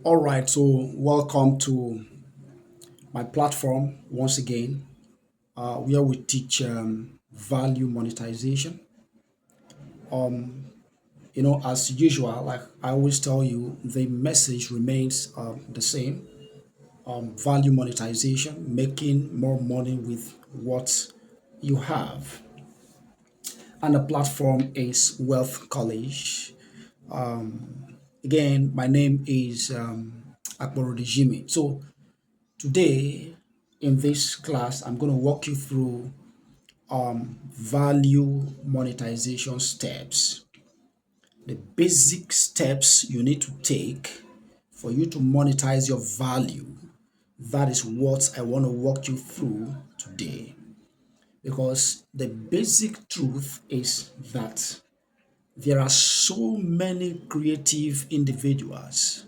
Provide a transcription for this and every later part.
All right, so welcome to my platform once again, where we teach value monetization. As usual, like I always tell you, the message remains the same: value monetization, making more money with what you have. And the platform is Wealth College. Again, my name is Akboro Jimmy. So today, in this class, I'm going to walk you through value monetization steps, the basic steps you need to take for you to monetize your value. That is what I want to walk you through today. Because the basic truth is that there are so many creative individuals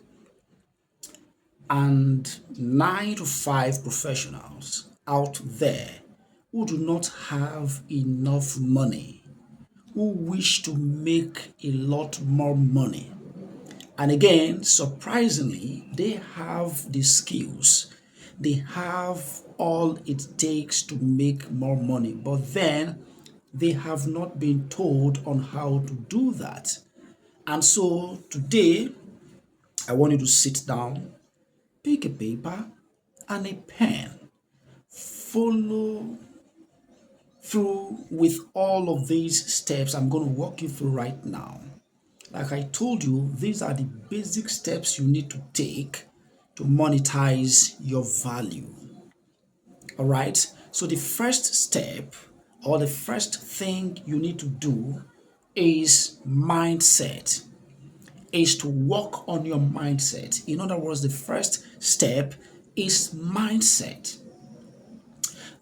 and 9 to 5 professionals out there who do not have enough money, who wish to make a lot more money. And again, surprisingly, they have the skills, they have all it takes to make more money, but then they have not been told on how to do that. And so today, I want you to sit down, pick a paper and a pen, follow through with all of these steps I'm going to walk you through right now. Like I told you, these are the basic steps you need to take to monetize your value. All right. So, the first step or the first thing you need to do is mindset, is to work on your mindset. In other words, the first step is mindset.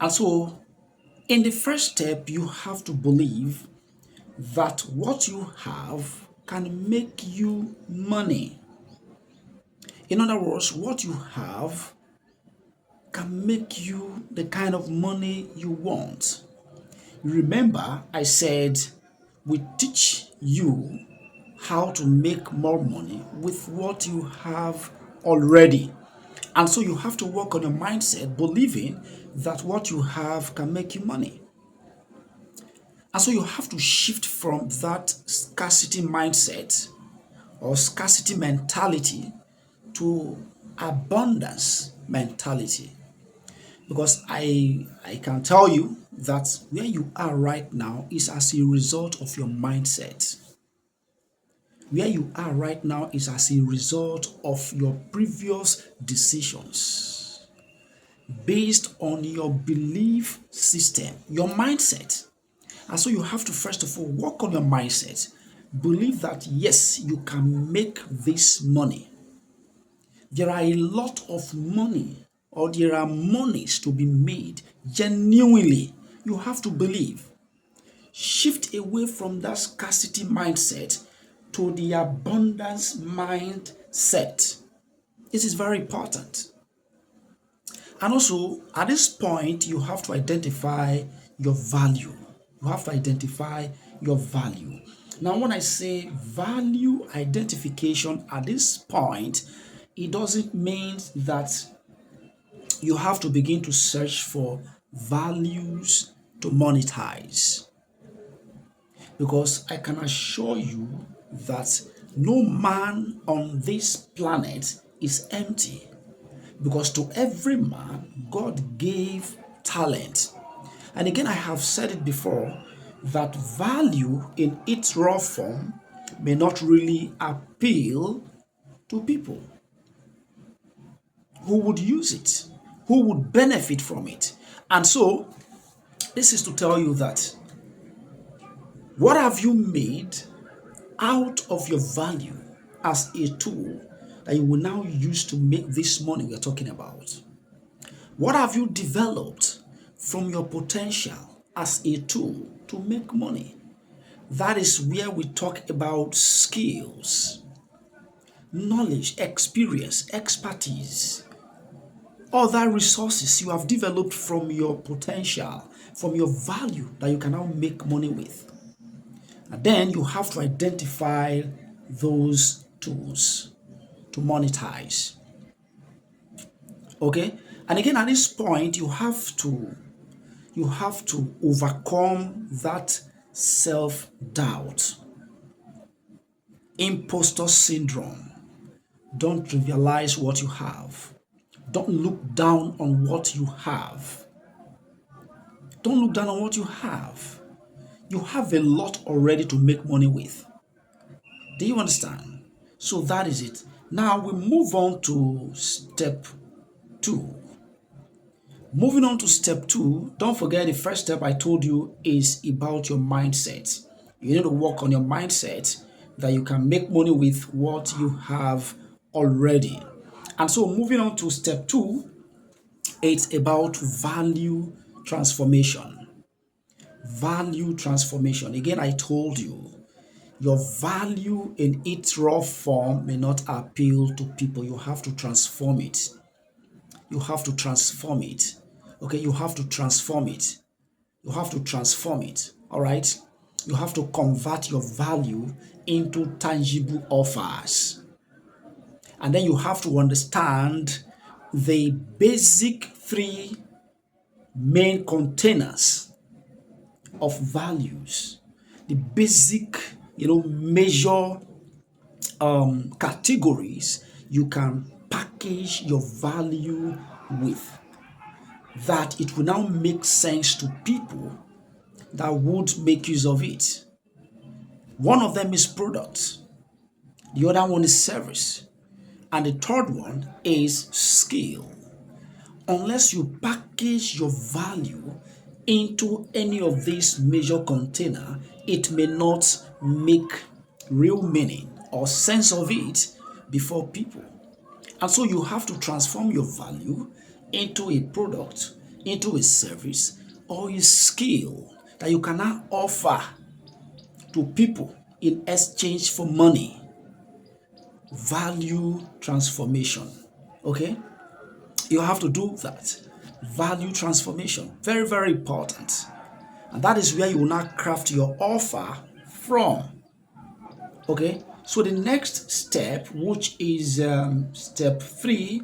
And so, in the first step, you have to believe that what you have can make you money. In other words, what you have can make you the kind of money you want. Remember, I said we teach you how to make more money with what you have already. And so you have to work on your mindset, believing that what you have can make you money. And so you have to shift from that scarcity mindset or scarcity mentality to abundance mentality. Because I can tell you that where you are right now is as a result of your mindset. Where you are right now is as a result of your previous decisions based on your belief system, your mindset. And so you have to first of all work on your mindset. Believe that yes, you can make this money. There are a lot of money, or there are monies to be made genuinely. You have to believe. Shift away from that scarcity mindset to the abundance mindset. This is very important. And also, at this point, you have to identify your value. You have to identify your value. Now, when I say value identification at this point, it doesn't mean that you have to begin to search for values to monetize. Because I can assure you that no man on this planet is empty. Because to every man, God gave talent. And again, I have said it before that value in its raw form may not really appeal to people who would use it, who would benefit from it. And so, this is to tell you that what have you made out of your value as a tool that you will now use to make this money we're talking about? What have you developed from your potential as a tool to make money? That is where we talk about skills, knowledge, experience, expertise, other resources you have developed from your potential, from your value that you can now make money with. And then you have to identify those tools. to monetize. Okay? And again, at this point, you have to overcome that self-doubt, imposter syndrome. Don't trivialize what you have. Don't look down on what you have. Don't look down on what you have. You have a lot already to make money with. Do you understand? So that is it. Now we move on to step two. Moving on to step two, don't forget the first step I told you is about your mindset. You need to work on your mindset that you can make money with what you have already. And so moving on to step two, it's about value transformation. Value transformation. Again, I told you your value in its raw form may not appeal to people. You have to transform it. You have to transform it. Okay, you have to transform it. You have to transform it. All right. You have to convert your value into tangible offers. And then you have to understand the basic three main containers of values, the basic, major categories you can package your value with, that it will now make sense to people that would make use of it. One of them is product, the other one is service, and the third one is skill. Unless you package your value into any of these major container, it may not make real meaning or sense of it before people. And so you have to transform your value into a product, into a service, or a skill that you can now offer to people in exchange for money. Value transformation. Okay? You have to do that. Value transformation. Very, very important. And that is where you will now craft your offer from. Okay? So the next step, which is step three,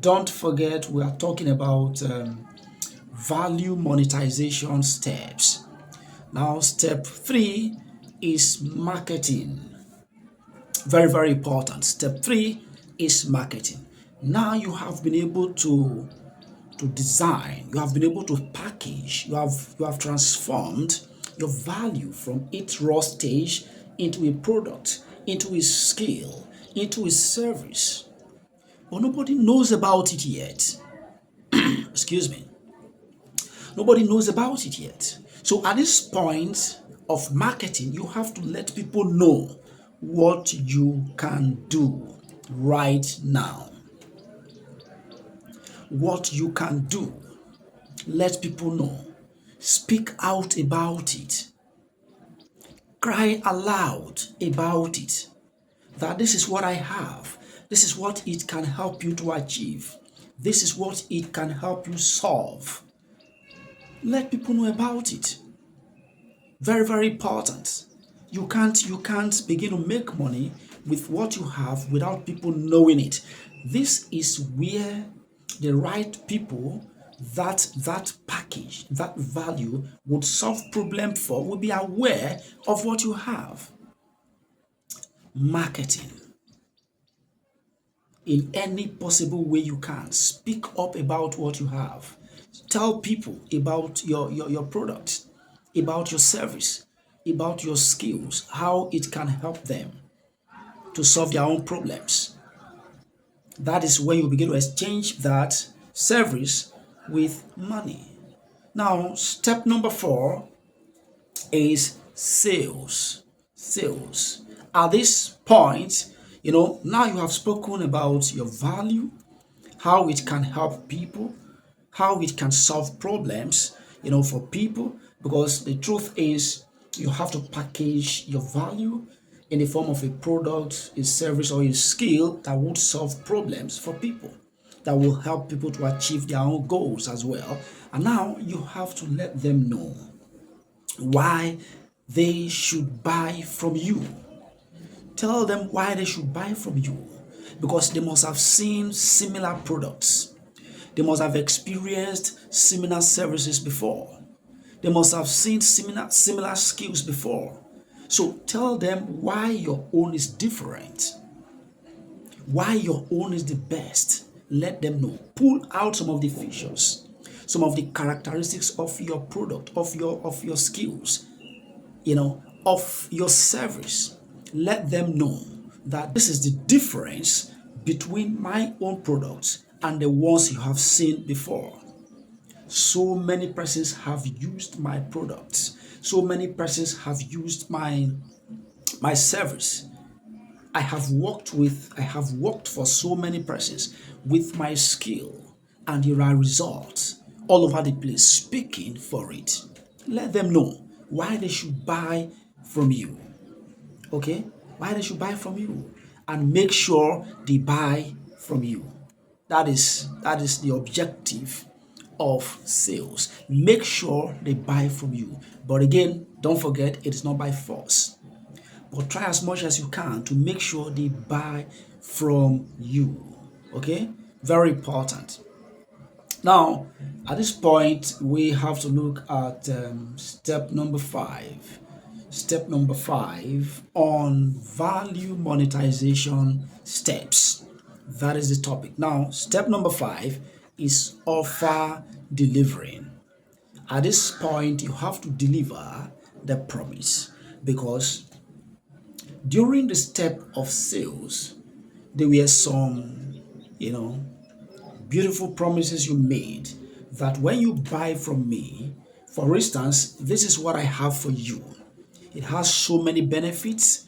don't forget we are talking about value monetization steps. Now, step three is marketing. Very, very important. Step three is marketing. Now you have been able to design, you have been able to package, you have transformed your value from its raw stage into a product, into a skill, into a service. But nobody knows about it yet. Excuse me. Nobody knows about it yet. So at this point of marketing, you have to let people know what you can do right now. What you can do. Let people know. Speak out about it. Cry aloud about it. That this is what I have. This is what it can help you to achieve. This is what it can help you solve. Let people know about it. Very, very important. You can't begin to make money with what you have without people knowing it. This is where the right people that package, that value would solve problem for, will be aware of what you have. Marketing. In any possible way you can, speak up about what you have. Tell people about your product, about your service, about your skills, how it can help them to solve their own problems. That is when you begin to exchange that service with money. Now, step number four is sales. Sales. At this point, now you have spoken about your value, how it can help people, how it can solve problems, for people. Because the truth is, you have to package your value in the form of a product, a service, or a skill that would solve problems for people, that will help people to achieve their own goals as well. And now you have to let them know why they should buy from you. Tell them why they should buy from you. because they must have seen similar products. They must have experienced similar services before. They must have seen similar skills before. So tell them why your own is different, why your own is the best. Let them know. Pull out some of the features, some of the characteristics of your product, of your skills, of your service. Let them know that this is the difference between my own products and the ones you have seen before. So many persons have used my products. So many persons have used my service. I have worked for so many persons with my skill, and there are results all over the place speaking for it. Let them know why they should buy from you. Okay? Why they should buy from you. And make sure they buy from you. That is the objective of sales. Make sure they buy from you. But again, don't forget it is not by force. But try as much as you can to make sure they buy from you. Okay? Very important. Now, at this point, we have to look at step number 5. Step number 5 on value monetization steps. That is the topic. Now, step number 5 is offer delivering. At this point, you have to deliver the promise, because during the step of sales, there were some, you know, beautiful promises you made that when you buy from me, for instance, this is what I have for you. It has so many benefits,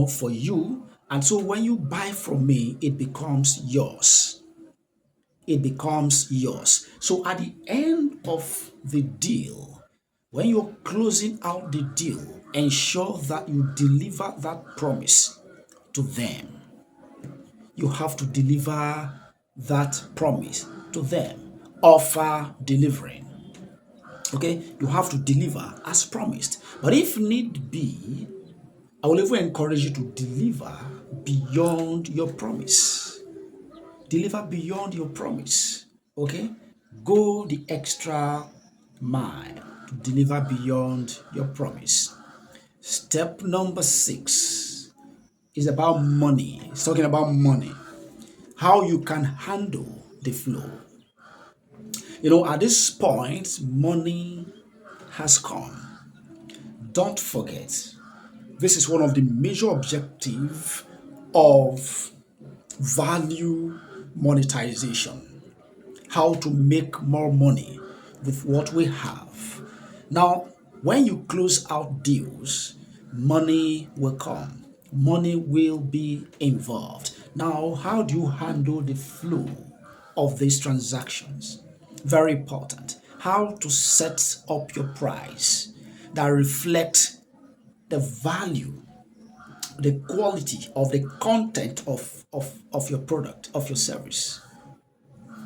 for you. And so when you buy from me, it becomes yours. It becomes yours. So at the end of the deal, when you're closing out the deal, ensure that you deliver that promise to them. You have to deliver that promise to them. Offer delivering. Okay, you have to deliver as promised. But if need be, I will even encourage you to deliver beyond your promise. Deliver beyond your promise. Okay, go the extra mile to deliver beyond your promise. Step number 6 is about money. It's talking about money. How you can handle the flow. At this point, money has come. Don't forget, this is one of the major objectives of value monetization. How to make more money with what we have. Now, when you close out deals, money will come. Money will be involved. Now, how do you handle the flow of these transactions? Very important. How to set up your price that reflects the value, the quality of the content of your product, of your service.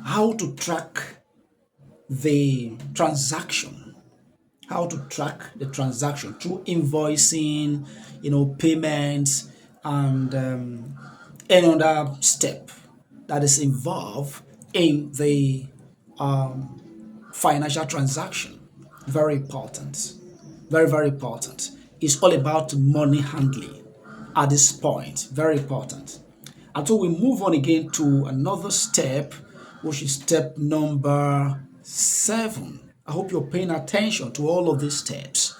How to track the transaction. How to track the transaction through invoicing, payments, and any other step that is involved in the financial transaction. Very important. Very, very important. It's all about money handling at this point. Very important. And so we move on again to another step, which is step number 7. I hope you're paying attention to all of these steps.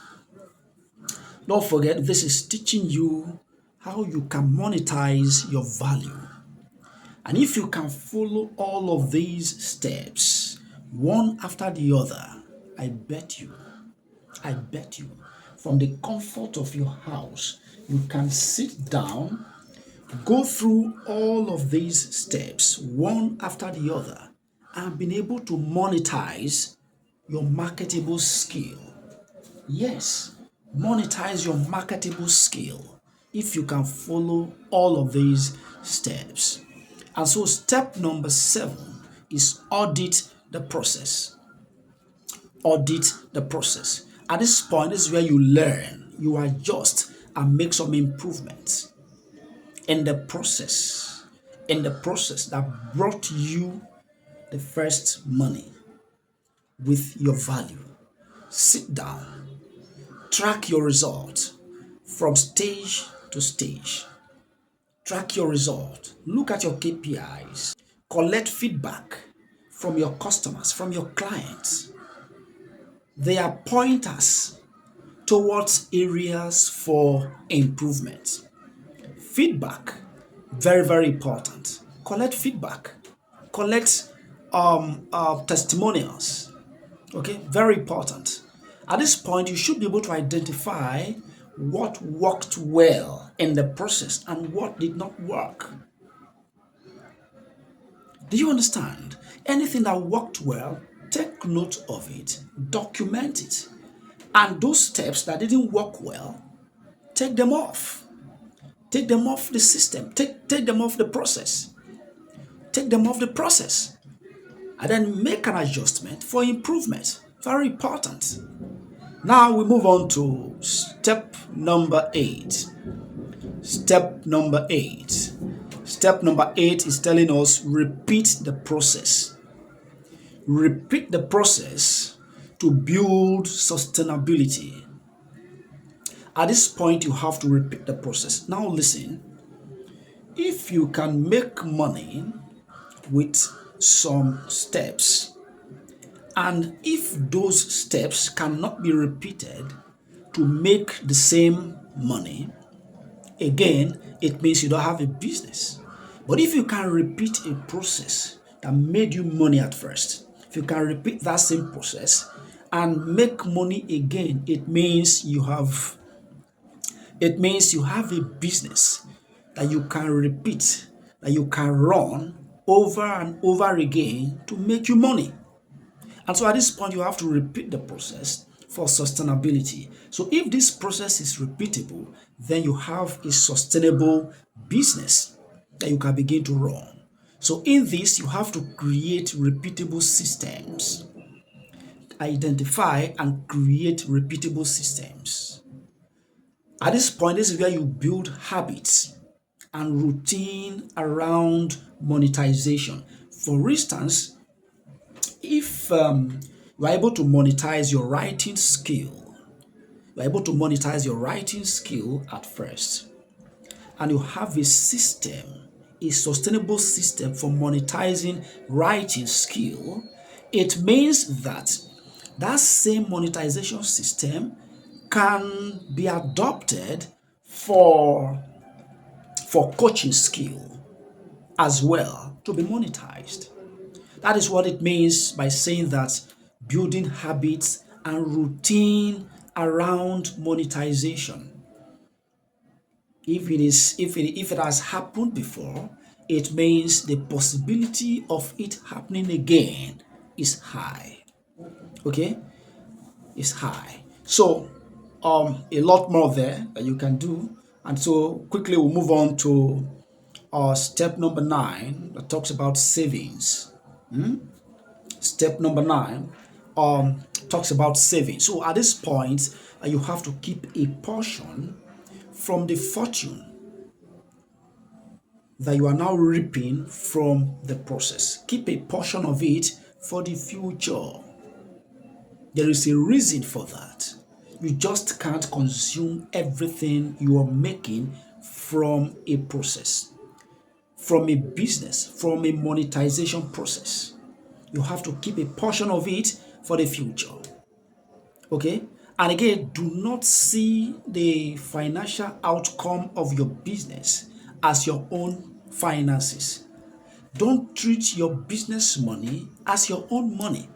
Don't forget, this is teaching you how you can monetize your value. And if you can follow all of these steps, one after the other, I bet you, from the comfort of your house, you can sit down, go through all of these steps, one after the other, and being able to monetize your marketable skill. Yes, monetize your marketable skill if you can follow all of these steps. And so, step number 7 is audit the process. Audit the process. At this point, this is where you learn, you adjust, and make some improvements in the process, in the process that brought you the first money with your value. Sit down, track your result from stage to stage. Track your result, look at your KPIs, collect feedback from your customers, from your clients. They are pointers towards areas for improvement. Feedback, very, very important. Collect feedback, collect testimonials. Okay, very important. At this point, you should be able to identify what worked well in the process and what did not work. Do you understand? Anything that worked well, take note of it, document it. And those steps that didn't work well, take them off. Take them off the system. Take them off the process. Take them off the process. And then make an adjustment for improvement. Very important. Now we move on to step number 8. Step number 8. Step number 8 is telling us repeat the process. Repeat the process to build sustainability. At this point, you have to repeat the process. Now, listen, if you can make money with some steps, and if those steps cannot be repeated to make the same money, again, it means you don't have a business. But if you can repeat a process that made you money at first, if you can repeat that same process and make money again, it means you have a business that you can repeat, that you can run over and over again to make you money. And so at this point, you have to repeat the process for sustainability. So if this process is repeatable, then you have a sustainable business that you can begin to run. So in this, you have to create repeatable systems. Identify and create repeatable systems. At this point, this is where you build habits and routine around monetization. For instance, if you are able to monetize your writing skill, you are able to monetize your writing skill at first, and you have a system, a sustainable system for monetizing writing skill, it means that that same monetization system can be adopted for coaching skill as well to be monetized. That is what it means by saying that building habits and routine around monetization. If it has happened before, it means the possibility of it happening again is high. Okay? Is high. So a lot more there that you can do. And so quickly we'll move on to step number 9 that talks about savings. Step number 9 talks about saving. So at this point, you have to keep a portion from the fortune that you are now reaping from the process. Keep a portion of it for the future. There is a reason for that. You just can't consume everything you are making from a process, from a business, from a monetization process. You have to keep a portion of it for the future. Okay? And again, do not see the financial outcome of your business as your own finances. Don't treat your business money as your own money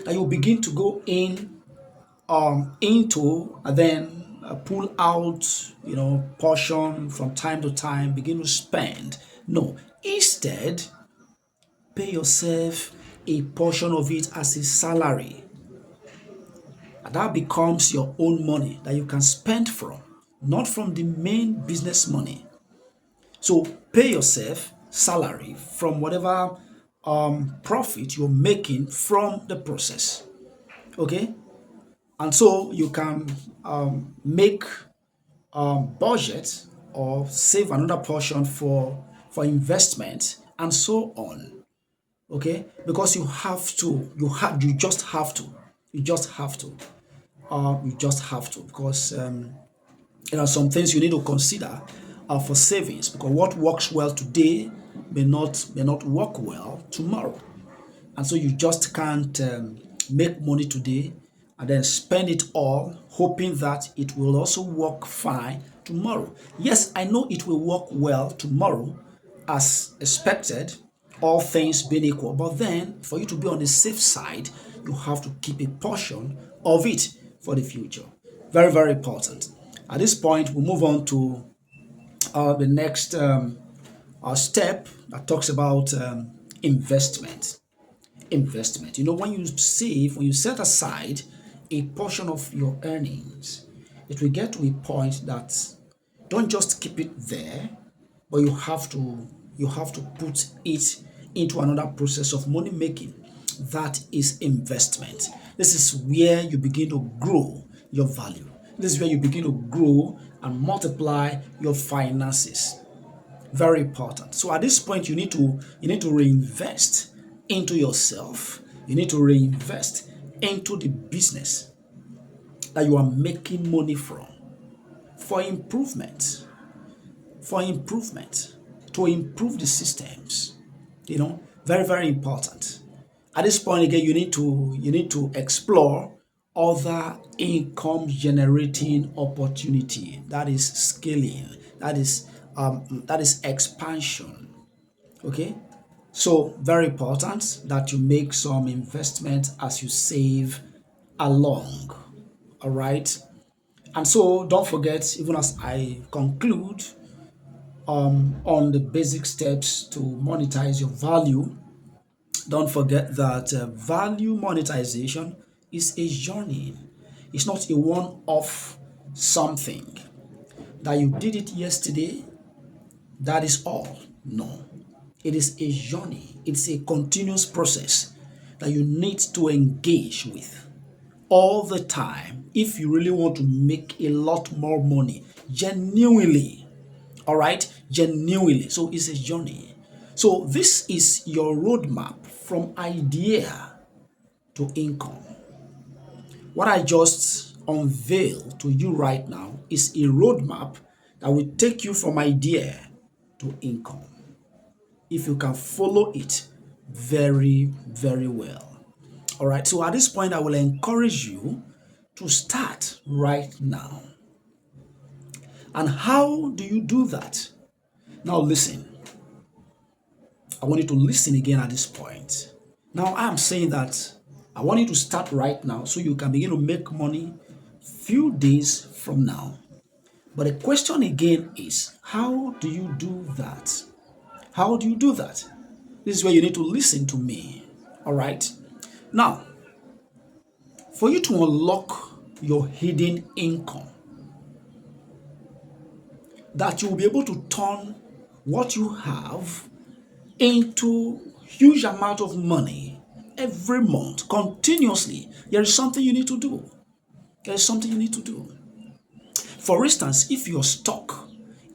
that you begin to go into and then pull out, portion from time to time, begin to spend. No, instead, pay yourself a portion of it as a salary. And that becomes your own money that you can spend from, not from the main business money. So pay yourself salary from whatever profit you're making from the process. Okay? And so you can make budget or save another portion for investment, and so on. Okay, because you just have to, you just have to, you just have to, because there are some things you need to consider for savings, because what works well today may not work well tomorrow. And so you just can't make money today and then spend it all hoping that it will also work fine tomorrow. Yes, I know it will work well tomorrow as expected, all things being equal. But then for you to be on the safe side, you have to keep a portion of it for the future. Very, very important. At this point, we move on to the next step that talks about investment. Investment. When you save, when you set aside a portion of your earnings, it will get to a point that don't just keep it there, but you have to put it into another process of money making. That is investment. This is where you begin to grow your value. This is where you begin to grow and multiply your finances. Very important. So at this point, you need to reinvest into yourself. You need to reinvest into the business that you are making money from, for improvement, for improvement, to improve the systems. Very, very important. At this point again, you need to explore other income generating opportunity. That is scaling. That is expansion. Okay, so very important that you make some investment as you save along. All right, and so don't forget, even as I conclude on the basic steps to monetize your value, don't forget that value monetization is a journey. It's not a one-off something that you did it yesterday, that is all. No. It is a journey. It's a continuous process that you need to engage with all the time if you really want to make a lot more money genuinely. All right? Genuinely. So it's a journey. So this is your roadmap from idea to income. What I just unveiled to you right now is a roadmap that will take you from idea to income, if you can follow it very, very well. All right, so at this point, I will encourage you to start right now. And how do you do that? Now, listen. I want you to listen again at this point. Now, I'm saying that I want you to start right now so you can begin to make money few days from now. But the question again is, how do you do that? How do you do that? This is where you need to listen to me. All right. Now, for you to unlock your hidden income, that you will be able to turn what you have into huge amount of money every month continuously, there is something you need to do. There is something you need to do. For instance, if you're stuck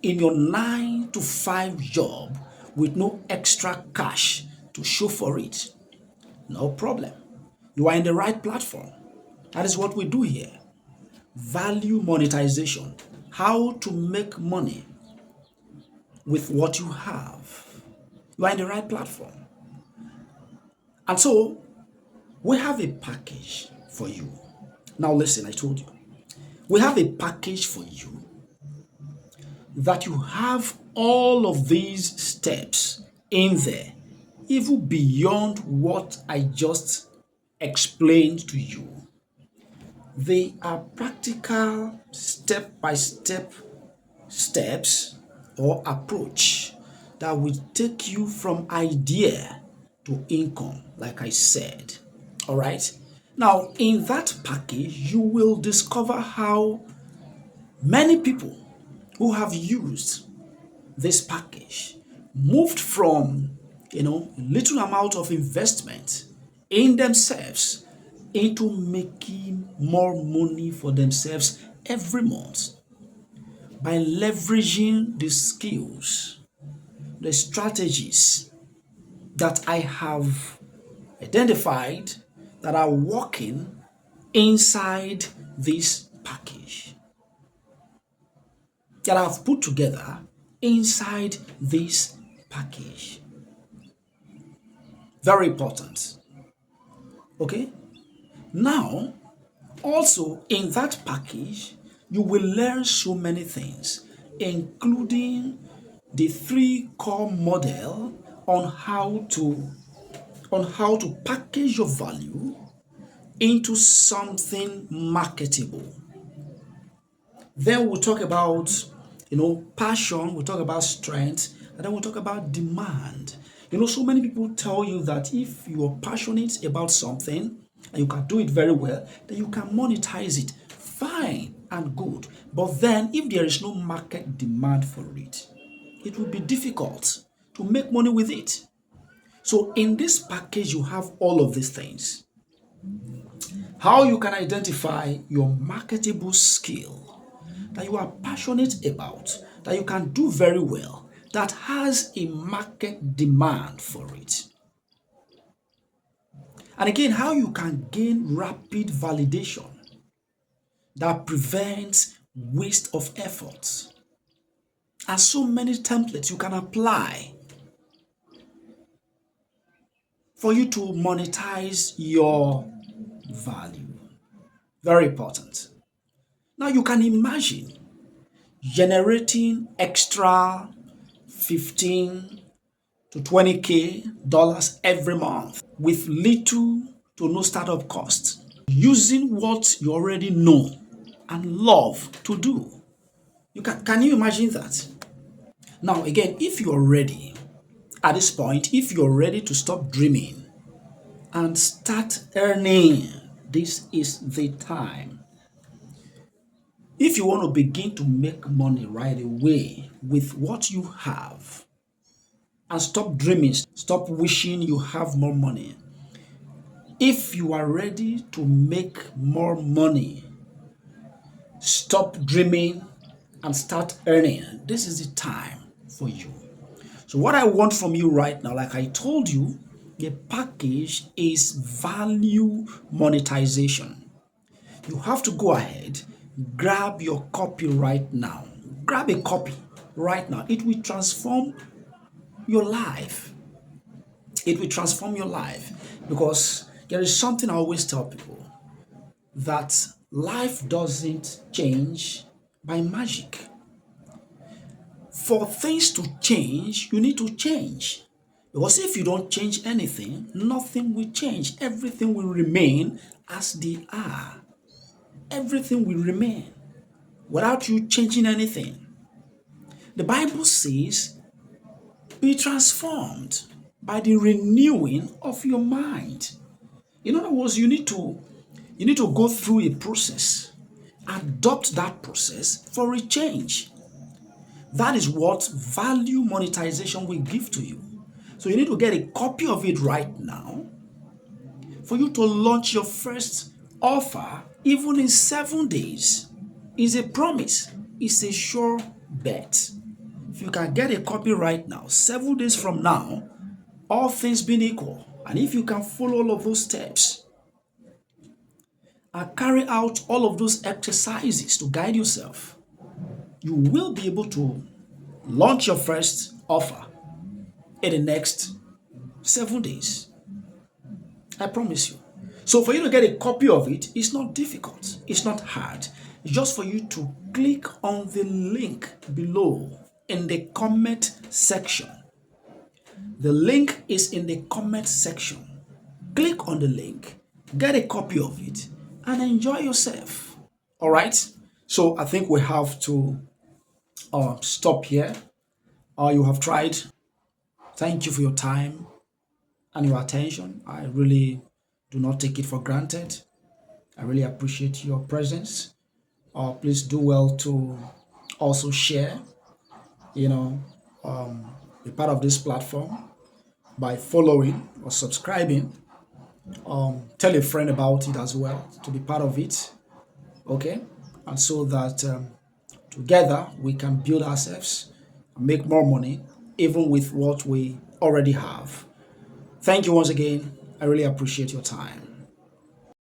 in your 9 to 5 job with no extra cash to show for it, no problem. You are in the right platform. That is what we do here. Value monetization. How to make money with what you have. You are in the right platform. And so we have a package for you. Now listen, I told you. We have a package for you that you have all of these steps in there, even beyond what I just explained to you. They are practical step by step steps or approach that will take you from idea to income, like I said. All right. Now, in that package, you will discover how many people who have used this package moved from little amount of investment in themselves into making more money for themselves every month by leveraging the skills, the strategies that I have identified that are working inside this package, that I've put together inside this package. Very important. Okay? Now, also in that package, you will learn so many things, including the three core model on how to package your value into something marketable. Then we'll talk about, passion, we'll talk about strength, and then we'll talk about demand. So many people tell you that if you're passionate about something and you can do it very well, then you can monetize it. Fine and good. But then if there is no market demand for it, it will be difficult to make money with it. So in this package, you have all of these things. How you can identify your marketable skill that you are passionate about, that you can do very well, that has a market demand for it. And again, how you can gain rapid validation that prevents waste of effort. And so many templates you can apply for you to monetize your value. Very important. Now you can imagine generating extra 15 to 20K dollars every month with little to no startup cost, using what you already know and love to do. Can you imagine that? Now again, if you're ready at this point, if you're ready to stop dreaming and start earning, this is the time. If you want to begin to make money right away with what you have, and stop dreaming, stop wishing you have more money. If you are ready to make more money, stop dreaming and start earning. This is the time for you. So what I want from you right now, like I told you, the package is value monetization. You have to go ahead, grab your copy right now. Grab a copy right now. It will transform your life. It will transform your life, because there is something I always tell people, that life doesn't change by magic. For things to change, you need to change. Because if you don't change anything, nothing will change. Everything will remain as they are. Everything will remain without you changing anything. The Bible says, be transformed by the renewing of your mind. In other words, you need to go through a process, adopt that process for a change. That is what value monetization will give to you. So you need to get a copy of it right now for you to launch your first offer even in 7 days. It's a promise. It's a sure bet. If you can get a copy right now, 7 days from now, all things being equal, and if you can follow all of those steps and carry out all of those exercises to guide yourself, you will be able to launch your first offer in the next 7 days. I promise you. So for you to get a copy of it, it's not difficult. It's not hard. It's just for you to click on the link below in the comment section. The link is in the comment section. Click on the link, get a copy of it, and enjoy yourself. All right? So I think we have to stop here. You have tried. Thank you for your time and your attention. I really do not take it for granted. I really appreciate your presence. Please do well to also share, you know, be part of this platform by following or subscribing. Tell a friend about it as well to be part of it. Okay, and so that together we can build ourselves and make more money even with what we already have. Thank you once again. I really appreciate your time.